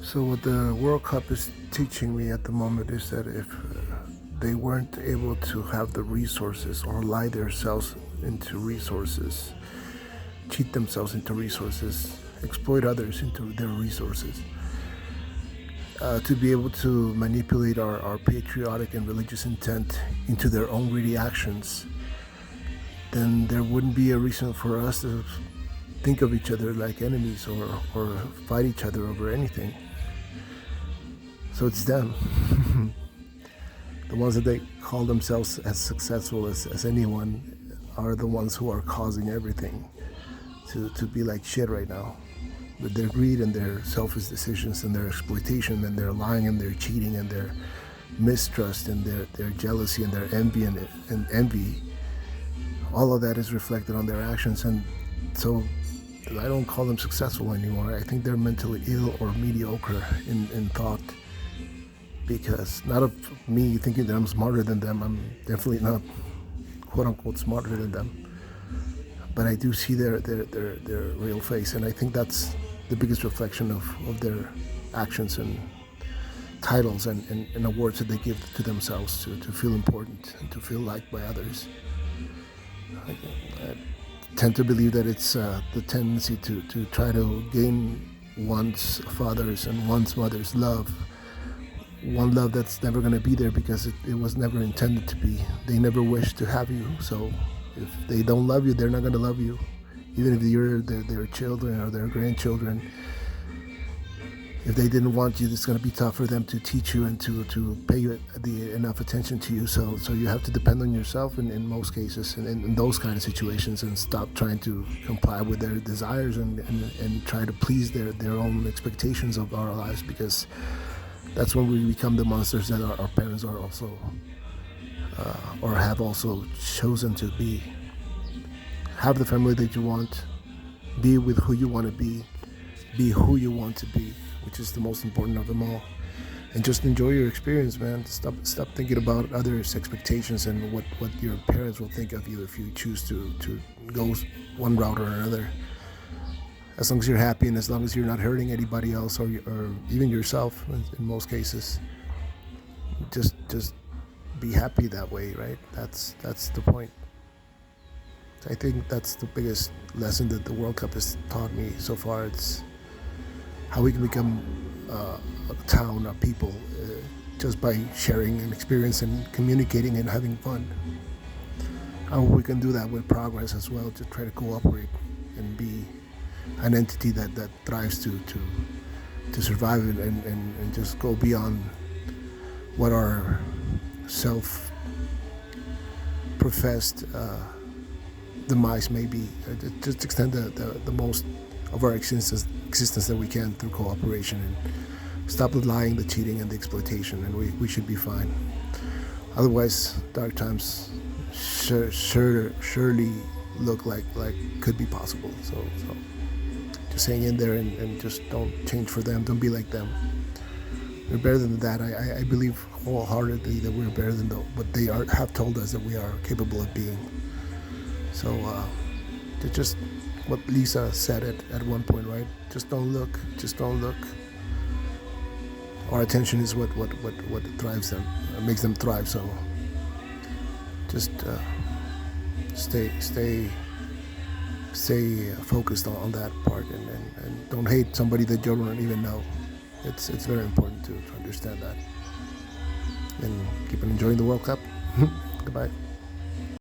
So what the World Cup is teaching me at the moment is that if they weren't able to have the resources or lie themselves into resources, cheat themselves into resources, exploit others into their resources, to be able to manipulate our patriotic and religious intent into their own greedy actions, then there wouldn't be a reason for us to think of each other like enemies or fight each other over anything. So it's them. The ones that they call themselves as successful as anyone are the ones who are causing everything to be like shit right now. With their greed and their selfish decisions and their exploitation and their lying and their cheating and their mistrust and their jealousy and their envy, all of that is reflected on their actions. And so I don't call them successful anymore. I think they're mentally ill or mediocre in thought, because not of me thinking that I'm smarter than them. I'm definitely not quote unquote smarter than them, but I do see their real face, and I think that's the biggest reflection of their actions and titles and awards that they give to themselves to feel important and to feel liked by others. I tend to believe that it's the tendency to try to gain one's father's and one's mother's love, one love that's never going to be there because it was never intended to be. They never wished to have you, so if they don't love you, they're not going to love you. Even if you're their children or their grandchildren, if they didn't want you, it's going to be tough for them to teach you and to pay you enough attention to you. So you have to depend on yourself in most cases, and in those kind of situations, and stop trying to comply with their desires and try to please their own expectations of our lives, because that's when we become the monsters that our parents are also or have also chosen to be. Have the family that you want, be with who you want to be who you want to be, which is the most important of them all. And just enjoy your experience, man. Stop thinking about others' expectations and what your parents will think of you if you choose to go one route or another. As long as you're happy and as long as you're not hurting anybody else or even yourself in most cases, just be happy that way, right? That's the point. I think that's the biggest lesson that the World Cup has taught me so far. It's how we can become a town, a people, just by sharing an experience and communicating and having fun. How we can do that with progress as well, to try to cooperate and be an entity that thrives to survive and just go beyond what our self-professed demise may be. Just extend the most of our existence that we can through cooperation, and stop the lying, the cheating, and the exploitation, and we should be fine. Otherwise, dark times surely look like could be possible. So just hang in there and just don't change for them. Don't be like them. We're better than that. I believe wholeheartedly that we're better than what they have told us that we are capable of being. So just what Lisa said at one point, right? Just don't look. Just don't look. Our attention is what drives them, makes them thrive. So just stay focused on that part, and don't hate somebody that you don't even know. It's very important to understand that. And keep on enjoying the World Cup. Goodbye.